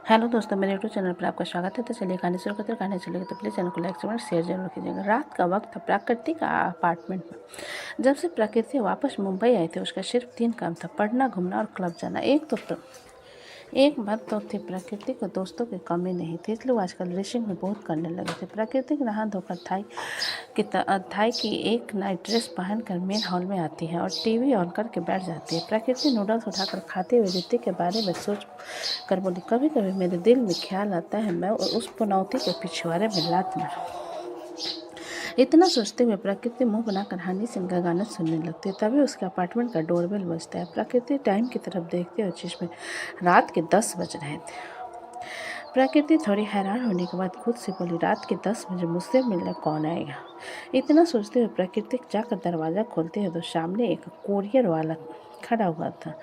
Hello दोस्तों, मेरे YouTube channel पर आपका स्वागत है। तो चलिए कहानी शुरू करते हैं। कहानी चलेगी तो प्लीज़ चैनल को लाइक शेयर जरूर कीजिएगा। रात का वक्त था। प्रकृति का अपार्टमेंट में जब से प्रकृति वापस मुंबई आई थी, उसका सिर्फ 3 काम था: पढ़ना, घूमना और क्लब जाना। एक बात तो थी, प्रकृति को दोस्तों की कमी नहीं थी, इसलिए वो आजकल रेसिंग में बहुत करने लगे थे। प्रकृति नहा धोकर थाई की एक नाइट ड्रेस पहनकर मेन हॉल में आती है और टीवी ऑन करके बैठ जाती है। प्रकृति नूडल्स उठाकर खाते हुए ऋतिक के बारे में सोच कर बोली, कभी कभी मेरे दिल में ख्याल आता है मैं उस पुनौती के पिछवाड़े में लात मारूं। इतना सोचते हुए प्रकृति मुंह बनाकर हनी सिंह का गाना सुनने लगती है। तभी उसके अपार्टमेंट का डोरबेल बजता है। प्रकृति टाइम की तरफ देखती है, जिसमें रात के 10 बज रहे थे। प्रकृति थोड़ी हैरान होने के बाद खुद से बोली, रात के 10 बजे मुझसे मिलने कौन आएगा? इतना सोचते हुए प्रकृति जाकर दरवाज़ा खोलते हैं तो सामने एक कोरियर वाला खड़ा हुआ था।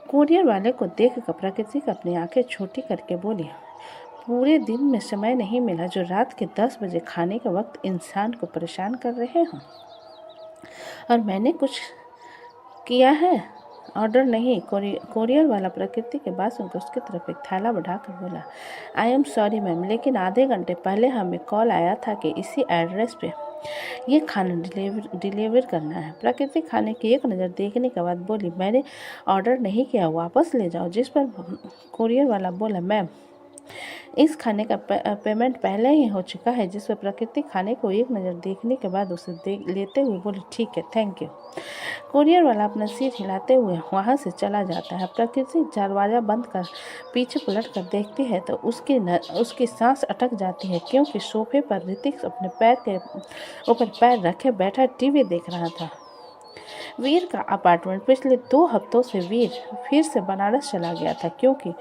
कोरियर वाले को देखकर प्रकृति अपनी आंखें छोटी करके बोली, पूरे दिन में समय नहीं मिला जो रात के 10 बजे खाने के वक्त इंसान को परेशान कर रहे हो? और मैंने कुछ किया है? ऑर्डर नहीं। कोरियर वाला प्रकृति के बात सुनकर उसकी तरफ एक थैला बढ़ाकर बोला, आई एम सॉरी मैम, लेकिन आधे घंटे पहले हमें कॉल आया था कि इसी एड्रेस पे ये खाना डिलीवर करना है। प्रकृति खाने की एक नज़र देखने के बाद बोली, मैंने ऑर्डर नहीं किया, वापस ले जाओ। जिस पर कोरियर वाला बोला, मैम इस खाने का पेमेंट पहले ही हो चुका है। जिस पर प्रकृति खाने को एक नज़र देखने के बाद उसे लेते हुए बोली, ठीक है, थैंक यू। कोरियर वाला अपना सिर हिलाते हुए वहाँ से चला जाता है। प्रकृति दरवाज़ा बंद कर पीछे पलट कर देखती है तो उसकी सांस अटक जाती है, क्योंकि सोफे पर ऋतिक अपने पैर के ऊपर पैर रखे बैठा टीवी देख रहा था। वीर का अपार्टमेंट पिछले 2 हफ्तों से वीर फिर से बनारस चला गया था, क्योंकि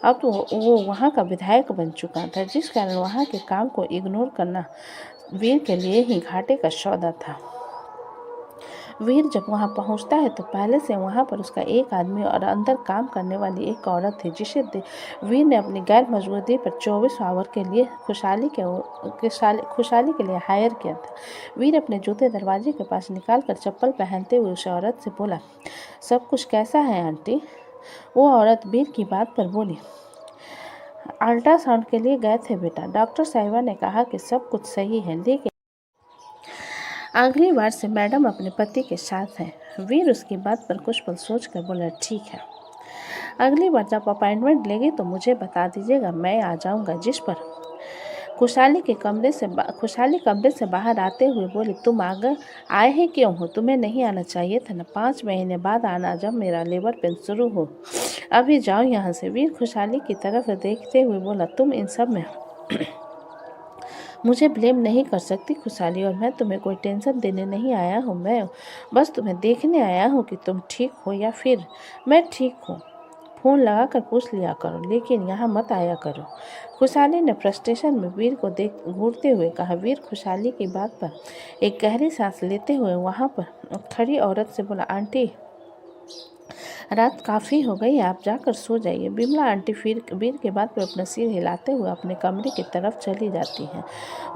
अब तो वो वहाँ का विधायक बन चुका था, जिस कारण वहाँ के काम को इग्नोर करना वीर के लिए ही घाटे का सौदा था। वीर जब वहां पहुंचता है तो पहले से वहां पर उसका एक आदमी और अंदर काम करने वाली एक औरत थी, जिसे वीर ने अपनी गैर मौजूदगी पर 24 आवर के लिए खुशहाली के लिए हायर किया था। वीर अपने जूते दरवाजे के पास निकाल कर चप्पल पहनते हुए उस औरत से बोला, सब कुछ कैसा है आंटी? वो औरत वीर की बात पर बोली, अल्ट्रासाउंड के लिए गए थे बेटा, डॉक्टर साहिबा ने कहा कि सब कुछ सही है, लेकिन अगली बार से मैडम अपने पति के साथ हैं। वीर उसकी बात पर कुछ पल सोच कर बोला, ठीक है, अगली बार जब अपॉइंटमेंट लेगी तो मुझे बता दीजिएगा, मैं आ जाऊंगा। जिस पर खुशहाली कमरे से बाहर आते हुए बोली, तुम आए ही क्यों हो? तुम्हें नहीं आना चाहिए था ना, 5 महीने बाद आना, जब मेरा लेबर पेन शुरू हो। अभी जाओ यहाँ से। वीर खुशहाली की तरफ देखते हुए बोला, तुम इन सब में मुझे ब्लेम नहीं कर सकती खुशहाली, और मैं तुम्हें कोई टेंशन देने नहीं आया हूँ। मैं बस तुम्हें देखने आया हूँ कि तुम ठीक हो या फिर मैं ठीक हूँ। फ़ोन लगा कर पूछ लिया करो, लेकिन यहाँ मत आया करो। खुशहाली ने फ्रस्ट्रेशन में वीर को घूरते हुए कहा। वीर खुशहाली की बात पर एक गहरी सांस लेते हुए वहाँ पर खड़ी औरत से बोला, आंटी रात काफ़ी हो गई, आप जाकर सो जाइए। बिमला आंटी फिर वीर के बाद पर अपना सिर हिलाते हुए अपने कमरे की तरफ चली जाती हैं।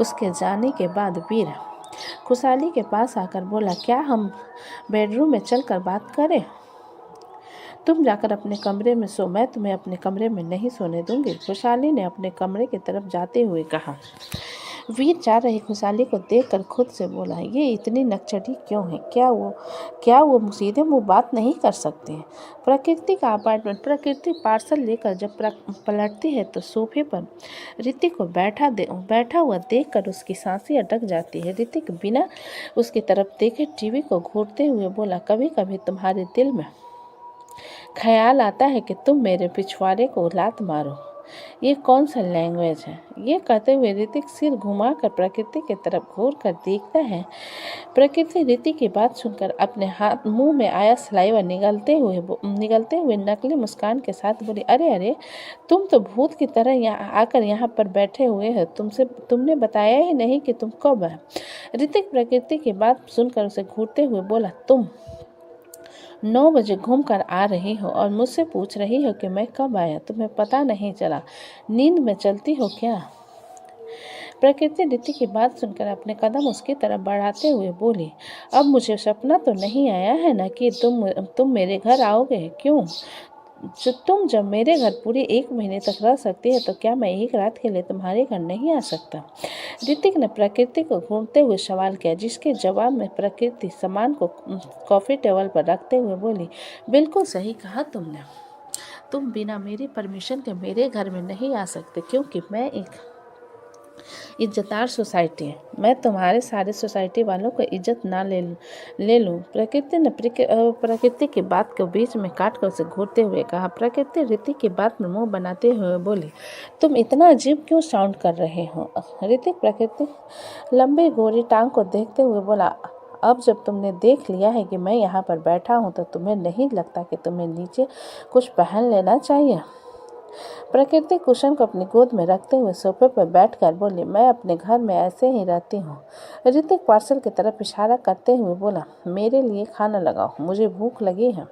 उसके जाने के बाद वीर खुशहाली के पास आकर बोला, क्या हम बेडरूम में चलकर बात करें? तुम जाकर अपने कमरे में सो, मैं तुम्हें अपने कमरे में नहीं सोने दूंगी, खुशहाली ने अपने कमरे की तरफ जाते हुए कहा। वीर जा रही खुशहाली को देखकर खुद से बोला, ये इतनी नकचढ़ी क्यों है? क्या वो सीधे मुंह बात नहीं कर सकते हैं? प्रकृति का अपार्टमेंट। प्रकृति पार्सल लेकर जब पलटती है तो सोफे पर ऋतिक को बैठा हुआ देखकर उसकी सांसें अटक जाती है। ऋतिक बिना उसकी तरफ देखे टीवी को घूरते हुए बोला, कभी कभी तुम्हारे दिल में ख्याल आता है कि तुम मेरे पिछवाड़े को लात मारो। ये कौन सा लैंग्वेज है? ये कहते हुए ऋतिक सिर घुमाकर प्रकृति की तरफ घूर कर देखता है। प्रकृति ऋतिक की बात सुनकर अपने हाथ मुंह में आया सलाइवा निगलते हुए नकली मुस्कान के साथ बोली, अरे अरे, तुम तो भूत की तरह यहाँ आकर यहाँ पर बैठे हुए हो। तुमने बताया ही नहीं कि तुम कब आए। ऋतिक प्रकृति की बात सुनकर उसे घूरते हुए बोला, तुम 9 बजे घूम कर आ रही हो और मुझसे पूछ रही हो कि मैं कब आया? तुम्हें पता नहीं चला? नींद में चलती हो क्या? प्रकृति ऋतिक की बात सुनकर अपने कदम उसकी तरफ बढ़ाते हुए बोली, अब मुझे सपना तो नहीं आया है ना कि तुम मेरे घर आओगे? क्यों? तुम जब मेरे घर पूरे 1 महीने तक रह सकती है तो क्या मैं एक रात के लिए तुम्हारे घर नहीं आ सकता? ऋतिक ने प्रकृति को घूरते हुए सवाल किया, जिसके जवाब में प्रकृति सामान को कॉफ़ी टेबल पर रखते हुए बोली, बिल्कुल सही कहा तुमने। तुम बिना मेरी परमिशन के मेरे घर में नहीं आ सकते, क्योंकि मैं एक इज्जतदार सोसाइटी है। मैं तुम्हारे सारे सोसाइटी वालों को इज्जत ना ले लूँ। प्रकृति ने प्रकृति की बात को बीच में काट कर उसे घूरते हुए कहा। प्रकृति ऋतिक की बात में मुंह बनाते हुए बोली, तुम इतना अजीब क्यों साउंड कर रहे हो? ऋतिक प्रकृति लंबी गोरी टांग को देखते हुए बोला, अब जब तुमने देख लिया है कि मैं यहाँ पर बैठा हूँ तो तुम्हें नहीं लगता कि तुम्हें नीचे कुछ पहन लेना चाहिए? प्रकृति कुशन को अपनी गोद में रखते हुए सोफे पर बैठकर बोली, मैं अपने घर में ऐसे ही रहती हूँ। ऋतिक पार्सल की तरफ इशारा करते हुए बोला, मेरे लिए खाना लगाओ, मुझे भूख लगी है।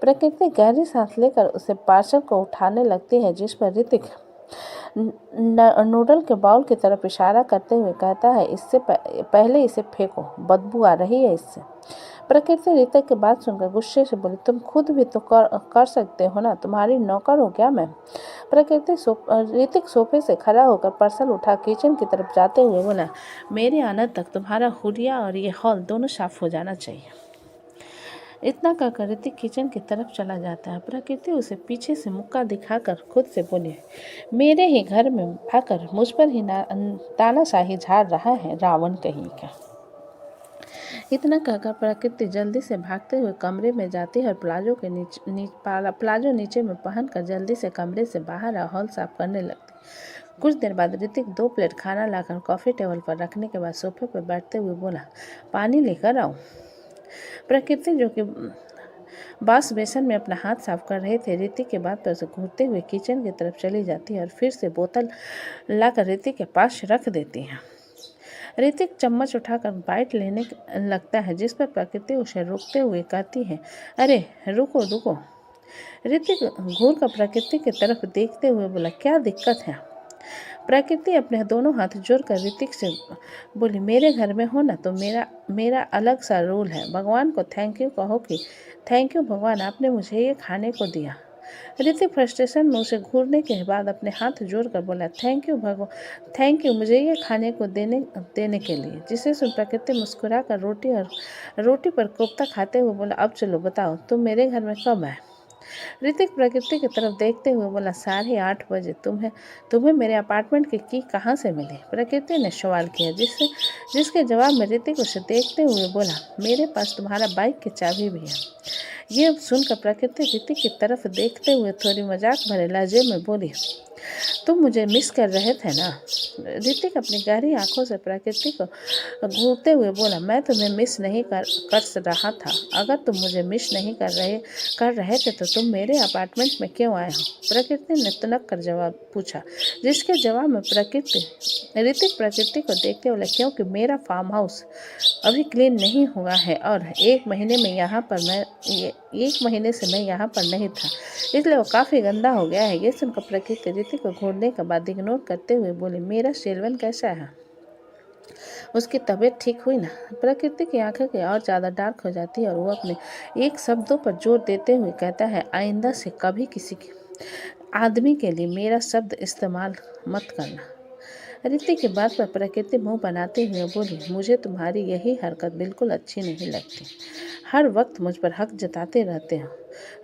प्रकृति गहरी सांस लेकर उसे पार्सल को उठाने लगती है, जिस पर ऋतिक नूडल के बाउल की तरफ इशारा करते हुए कहता है, इससे पहले इसे फेंको, बदबू आ रही है इससे। प्रकृति ऋतिक की बात सुनकर गुस्से से बोली, तुम खुद भी तो कर सकते हो ना, तुम्हारी नौकर हो क्या मैं? ऋतिक सोफे से खड़ा होकर पार्सल उठा किचन की तरफ जाते हुए बोला, मेरे आने तक तुम्हारा हुलिया और ये हॉल दोनों साफ हो जाना चाहिए। इतना कहकर ऋतिक किचन की तरफ चला जाता है। प्रकृति उसे पीछे से मुक्का दिखाकर खुद से बोली, मेरे ही घर में आकर मुझ पर ही तानाशाही झाड़ रहा है, रावण कहीं का। इतना कहकर प्रकृति जल्दी से भागते हुए कमरे में जाती है और प्लाजो नीचे में पहनकर जल्दी से कमरे से बाहर हॉल साफ करने लगती। कुछ देर बाद ऋतिक 2 प्लेट खाना लाकर कॉफ़ी टेबल पर रखने के बाद सोफे पर बैठते हुए बोला, पानी लेकर आओ। प्रकृति, जो कि बास बेसन में अपना हाथ साफ कर रहे थे, ऋतिक के बाद पर उसे घूरते हुए किचन की तरफ चली जाती है और फिर से बोतल लाकर ऋतिक के पास रख देती है। ऋतिक चम्मच उठाकर बाइट लेने लगता है, जिस पर प्रकृति उसे रोकते हुए कहती है, अरे रुको रुको। ऋतिक घूर कर प्रकृति की तरफ देखते हुए बोला, क्या दिक्कत है? प्रकृति अपने दोनों हाथ जोड़कर ऋतिक से बोली, मेरे घर में हो ना तो मेरा अलग सा रूल है। भगवान को थैंक यू कहो कि थैंक यू भगवान, आपने मुझे ये खाने को दिया। ऋतिक फ्रस्ट्रेशन में उसे घूरने के बाद अपने हाथ जोड़कर बोला, थैंक यू भगवान, थैंक यू मुझे ये खाने को देने के लिए। जिसे सुन प्रकृति मुस्कुराकर रोटी पर कोफ्ता खाते हुए बोला, अब चलो बताओ तुम मेरे घर में कब आए? ऋतिक प्रकृति की तरफ देखते हुए बोला, 8:30 बजे। तुम्हें मेरे अपार्टमेंट की की कहाँ से मिली? प्रकृति ने सवाल किया, जिसके जवाब में ऋतिक उसे देखते हुए बोला, मेरे पास तुम्हारा बाइक की चाबी भी है। ये सुनकर प्रकृति ऋतिक की तरफ देखते हुए थोड़ी मजाक भरे लहजे में बोली, तुम मुझे मिस कर रहे थे ना? ऋतिक अपनी गहरी आंखों से प्रकृति को घूरते हुए बोला, मैं तुम्हें मिस नहीं कर रहा था। अगर तुम मुझे मिस नहीं कर रहे थे तो तुम मेरे अपार्टमेंट में क्यों आए हो? प्रकृति ने तुनक कर जवाब पूछा, जिसके जवाब में ऋतिक प्रकृति को देखते बोला, क्योंकि मेरा फार्म हाउस अभी क्लीन नहीं हुआ है और 1 महीने से मैं यहाँ पर नहीं था, इसलिए वो काफ़ी गंदा हो गया है। ये सुनकर प्रकृति ऋतिक को घूरने के बाद इग्नोर करते हुए बोली, मेरा शेल्वन कैसा है? उसकी तबीयत ठीक हुई ना? प्रकृति की आंखें और ज़्यादा डार्क हो जाती है और वो अपने एक शब्दों पर जोर देते हुए कहता है, आइंदा से कभी किसी आदमी के लिए मेरा शब्द इस्तेमाल मत करना। ऋतिक की बात पर प्रकृति मुंह बनाते हुए बोली, मुझे तुम्हारी यही हरकत बिल्कुल अच्छी नहीं लगती। हर वक्त मुझ पर हक जताते रहते हो।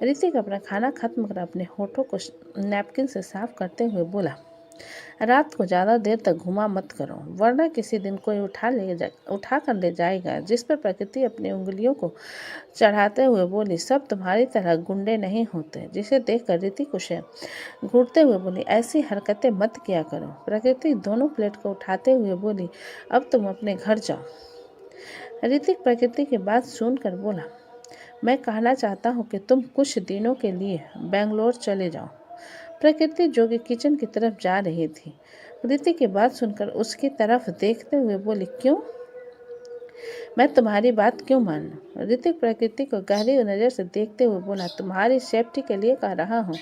ऋतिक अपना खाना खत्म कर अपने होठों को नैपकिन से साफ करते हुए बोला, रात को ज़्यादा देर तक घुमा मत करो, वरना किसी दिन कोई उठा कर ले जाएगा। जिस पर प्रकृति अपनी उंगलियों को चढ़ाते हुए बोली, सब तुम्हारी तरह गुंडे नहीं होते। जिसे देखकर ऋतिक उसे घूरते हुए बोली, ऐसी हरकतें मत किया करो। प्रकृति दोनों प्लेट को उठाते हुए बोली, अब तुम अपने घर जाओ। ऋतिक प्रकृति की बात सुनकर बोला, मैं कहना चाहता हूँ कि तुम कुछ दिनों के लिए बेंगलोर चले जाओ। प्रकृति, जो कि किचन की तरफ जा रही थी, ऋतिक की बात सुनकर उसकी तरफ देखते हुए बोली, क्यों? मैं तुम्हारी बात क्यों मानूं? ऋतिक प्रकृति को गहरी नज़र से देखते हुए बोला, तुम्हारी सेफ्टी के लिए कह रहा हूँ।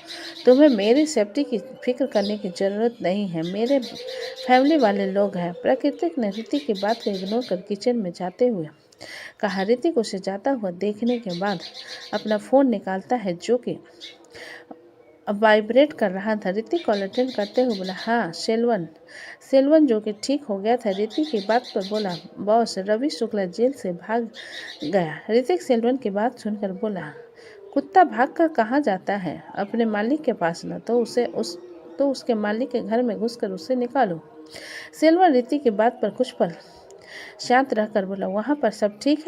तुम्हें मेरी सेफ्टी की फिक्र करने की ज़रूरत नहीं है, मेरे फैमिली वाले लोग हैं। प्रकृतिक ने ऋतिक की बात को इग्नोर कर किचन में जाते हुए कहा। ऋतिक उसे जाता हुआ देखने के बाद अपना फ़ोन निकालता है, जो कि वाइब्रेट कर रहा था। ऋतिक कॉल अटेंड करते हुए बोला, हाँ सेल्वन। सेल्वन जो कि ठीक हो गया था, ऋतिक की बात पर बोला, बॉस रवि शुक्ला जेल से भाग गया। ऋतिक सेल्वन की बात सुनकर बोला, कुत्ता भाग कर कहाँ जाता है? अपने मालिक के पास न तो उसके मालिक के घर में घुसकर उसे निकालो। सेल्वन ऋतिक की बात पर कुछ पल शांत रहकर बोला, वहाँ पर सब ठीक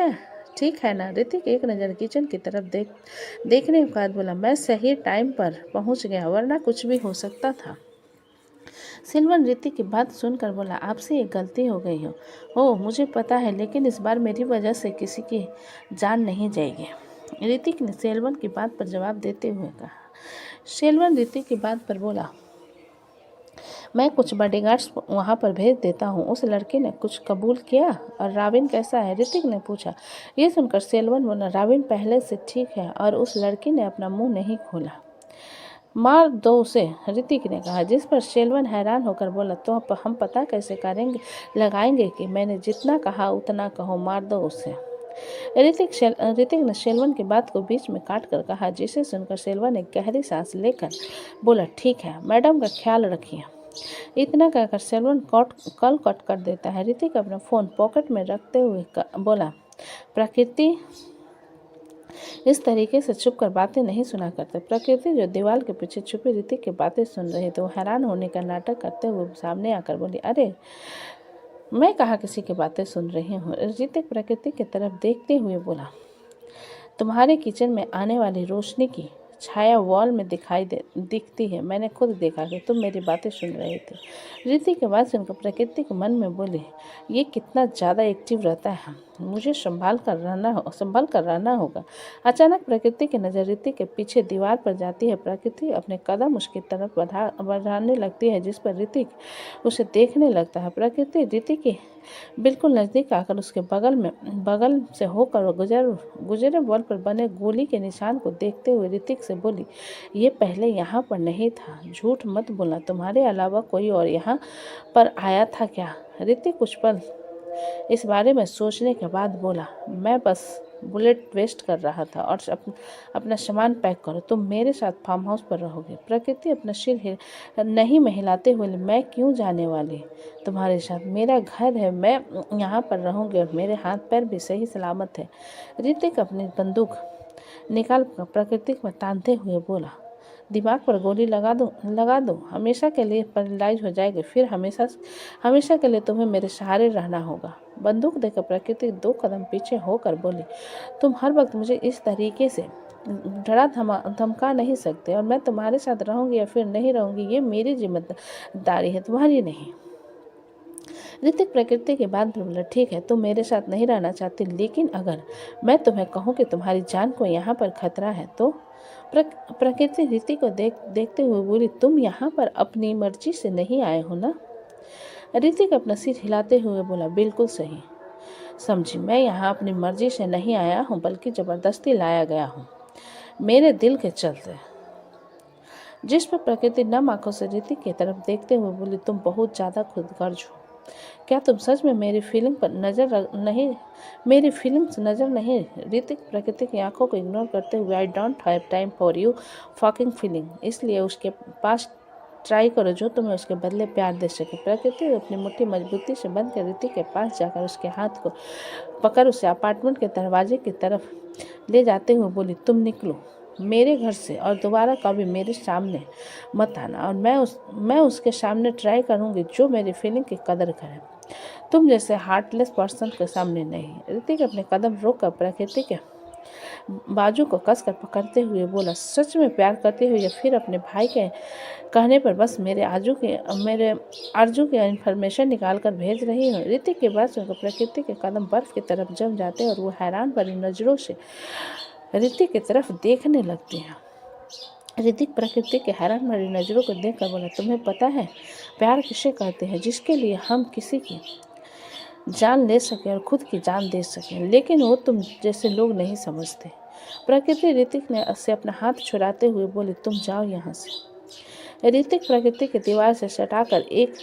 है ना? ऋतिक एक नज़र किचन की तरफ देखने के बाद बोला, मैं सही टाइम पर पहुँच गया, वरना कुछ भी हो सकता था। सिल्वन ऋतिक की बात सुनकर बोला, आपसे एक गलती हो गई हो। ओह मुझे पता है, लेकिन इस बार मेरी वजह से किसी की जान नहीं जाएगी। ऋतिक ने सेल्वन की बात पर जवाब देते हुए कहा। सेल्वन ऋतिक की बात पर बोला, मैं कुछ बॉडीगार्ड्स वहाँ पर भेज देता हूँ। उस लड़के ने कुछ कबूल किया? और राविन कैसा है? ऋतिक ने पूछा। ये सुनकर सेल्वन बोला, राविन पहले से ठीक है और उस लड़की ने अपना मुंह नहीं खोला। मार दो उसे, ऋतिक ने कहा, जिस पर सेल्वन हैरान होकर बोला, तो हम पता कैसे लगाएंगे कि मैंने जितना कहा उतना कहो, मार दो उसे। ऋतिक ने सेल्वन की बात को बीच में काट कर कहा, जिसे सुनकर सेल्वन एक गहरी सांस लेकर बोला, ठीक है, मैडम का ख्याल रखिए। इतना कहकर सेल्वन कॉल कट कर देता है। ऋतिक अपना फ़ोन पॉकेट में रखते हुए बोला, प्रकृति इस तरीके से छुप कर बातें नहीं सुना करते। प्रकृति जो दीवार के पीछे छुपी ऋतिक की बातें सुन रही थी, वो हैरान होने का नाटक करते हुए सामने आकर बोली, अरे मैं कहाँ किसी की बातें सुन रही हूँ। ऋतिक प्रकृति की तरफ देखते हुए बोला, तुम्हारे किचन में आने वाली रोशनी की छाया वॉल में दिखती है। मैंने खुद देखा कि तुम मेरी बातें सुन रहे थे। ऋतिक की बात सुनकर प्रकृति के मन में बोली, ये कितना ज़्यादा एक्टिव रहता है, मुझे संभाल कर रहना होगा। अचानक प्रकृति की नज़र ऋतिक के पीछे दीवार पर जाती है। प्रकृति अपने कदम उसकी तरफ बढ़ाने लगती है, जिस पर ऋतिक उसे देखने लगता है। प्रकृति ऋतिक के बिल्कुल नज़दीक आकर उसके बगल से होकर गुजरे वॉल पर बने गोली के निशान को देखते हुए ऋतिक से बोली, ये पहले यहाँ पर नहीं था, झूठ मत बोलना, तुम्हारे अलावा कोई और यहाँ पर आया था क्या? ऋतिक कुछ पल इस बारे में सोचने के बाद बोला, मैं बस बुलेट वेस्ट कर रहा था और अपना सामान पैक करो, तुम मेरे साथ फार्म हाउस पर रहोगे। प्रकृति अपना सिर नहीं हिलाते हुए, मैं क्यों जाने वाली तुम्हारे साथ? मेरा घर है, मैं यहाँ पर रहूँगी और मेरे हाथ पैर भी सही सलामत है। ऋतिक अपनी बंदूक निकाल प्रकृति में तानते हुए बोला, दिमाग पर गोली लगा दो, हमेशा के लिए पैरालाइज हो जाएगी, फिर हमेशा के लिए तुम्हें मेरे सहारे रहना होगा। बंदूक देकर प्रकृति 2 कदम पीछे होकर बोली, तुम हर वक्त मुझे इस तरीके से डरा धमका नहीं सकते, और मैं तुम्हारे साथ रहूंगी या फिर नहीं रहूंगी ये मेरी जिम्मेदारी है, तुम्हारी नहीं। ऋतिक प्रकृति की बात पर बोला, ठीक है, तुम मेरे साथ नहीं रहना चाहती, लेकिन अगर मैं तुम्हें कहूँ कि तुम्हारी जान को यहाँ पर खतरा है तो? प्रकृति ऋतिक को देखते हुए बोली, तुम यहाँ पर अपनी मर्जी से नहीं आए हो ना? ऋतिक अपना सिर हिलाते हुए बोला, बिल्कुल सही समझी, मैं यहाँ अपनी मर्जी से नहीं आया हूँ, बल्कि ज़बरदस्ती लाया गया हूँ, मेरे दिल के चलते। जिस पर प्रकृति नम आंखों से ऋतिक की तरफ देखते हुए बोली, तुम बहुत ज़्यादा खुदगर्ज हो। क्या तुम सच में मेरी फीलिंग्स नज़र नहीं? ऋतिक प्रकृति की आंखों को इग्नोर करते हुए, I don't have time for you fucking feeling, इसलिए उसके पास ट्राई करो जो तुम्हें उसके बदले प्यार दे सके। प्रकृति अपनी मुट्ठी मजबूती से बंद कर ऋतिक के पास जाकर उसके हाथ को पकड़ उसे अपार्टमेंट के दरवाजे की तरफ ले जाते हुए बोली, तुम निकलो मेरे घर से और दोबारा कभी मेरे सामने मत आना, और मैं उसके सामने ट्राई करूँगी जो मेरी फीलिंग की कदर करे, तुम जैसे हार्टलेस पर्सन के सामने नहीं। ऋतिक अपने कदम रोककर प्रकृति के बाजू को कसकर पकड़ते हुए बोला, सच में प्यार करते हुए या फिर अपने भाई के कहने पर बस मेरे आरजू के इन्फॉर्मेशन निकाल कर भेज रही हो? ऋतिक के बाद सुनकर प्रकृति के कदम बर्फ की तरफ जम जाते और वो हैरान भरी नजरों से ऋतिक की तरफ देखने लगती हैं। ऋतिक प्रकृति के हैरान भरी नज़रों को देखकर बोला, तुम्हें पता है प्यार किसे कहते हैं? जिसके लिए हम किसी की जान ले सकें और खुद की जान दे सकें, लेकिन वो तुम जैसे लोग नहीं समझते। प्रकृति ऋतिक ने से अपना हाथ छुड़ाते हुए बोली, तुम जाओ यहाँ से। ऋतिक प्रकृति की दीवार से सटाकर एक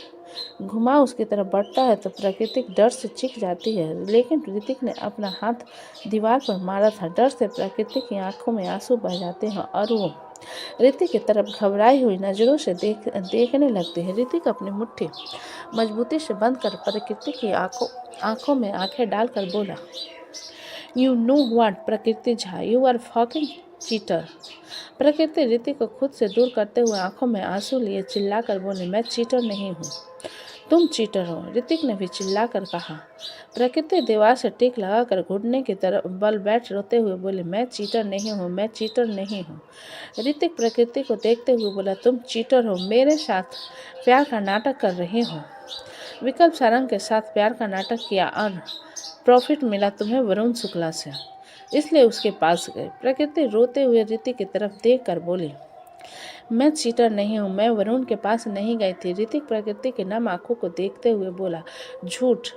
घुमा उसकी तरफ बढ़ता है तो प्रकृति डर से चीख जाती है, लेकिन ऋतिक ने अपना हाथ दीवार पर मारा था। डर से प्रकृति की आंखों में आंसू बह जाते हैं और वो ऋतिक की तरफ घबराई हुई नज़रों से देखने लगती है। ऋतिक अपनी मुट्ठी मजबूती से बंद कर प्रकृति की आंखों में आंखें डालकर बोला, you know what Prakriti Jha, you are fucking cheater. Prakriti Hrithik को खुद से दूर करते हुए आंखों में आंसू लिए चिल्लाकर बोली, मैं चीटर नहीं हूँ, तुम चीटर हो। ऋतिक ने भी चिल्लाकर कहा। प्रकृति दीवार से टीक लगाकर घुटने की तरफ बल बैठ रोते हुए बोले, मैं चीटर नहीं हूँ, मैं चीटर नहीं हूँ। ऋतिक प्रकृति को देखते हुए बोला, तुम चीटर हो, मेरे साथ प्यार का नाटक कर रही हो। विकल्प सारंग के साथ प्यार का नाटक किया और प्रॉफिट मिला तुम्हें वरुण शुक्ला से, इसलिए उसके पास गए। प्रकृति रोते हुए ऋतिक की तरफ देख कर बोली, मैं चीटर नहीं हूँ, मैं वरुण के पास नहीं गई थी। ऋतिक प्रकृति के नम आंखों को देखते हुए बोला, झूठ,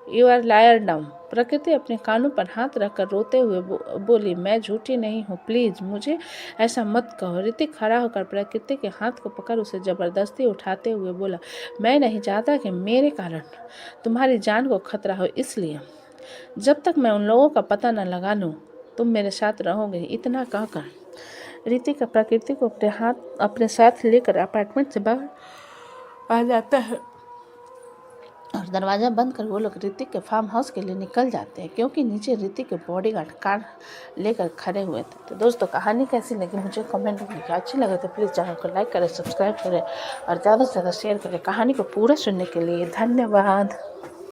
यू आर लायर डम। प्रकृति अपने कानों पर हाथ रखकर रोते हुए बोली, मैं झूठी नहीं हूँ, प्लीज मुझे ऐसा मत कहो। ऋतिक खड़ा होकर प्रकृति के हाथ को पकड़ उसे जबरदस्ती उठाते हुए बोला, मैं नहीं चाहता कि मेरे कारण तुम्हारी जान को खतरा हो, इसलिए जब तक मैं उन लोगों का पता न लगा लूँ तुम मेरे साथ रहोगे। इतना कहकर ऋतिक प्रकृति को अपने साथ लेकर अपार्टमेंट से बाहर आ जाता है और दरवाज़ा बंद कर वो लोग ऋतिक के फार्म हाउस के लिए निकल जाते हैं, क्योंकि नीचे ऋतिक के बॉडीगार्ड कार लेकर खड़े हुए थे। तो दोस्तों, कहानी कैसी लगी मुझे कमेंट में लिखिए। अच्छी लगे तो प्लीज़ चैनल को लाइक करें, सब्सक्राइब करें और ज़्यादा से ज़्यादा शेयर करें। कहानी को पूरा सुनने के लिए धन्यवाद।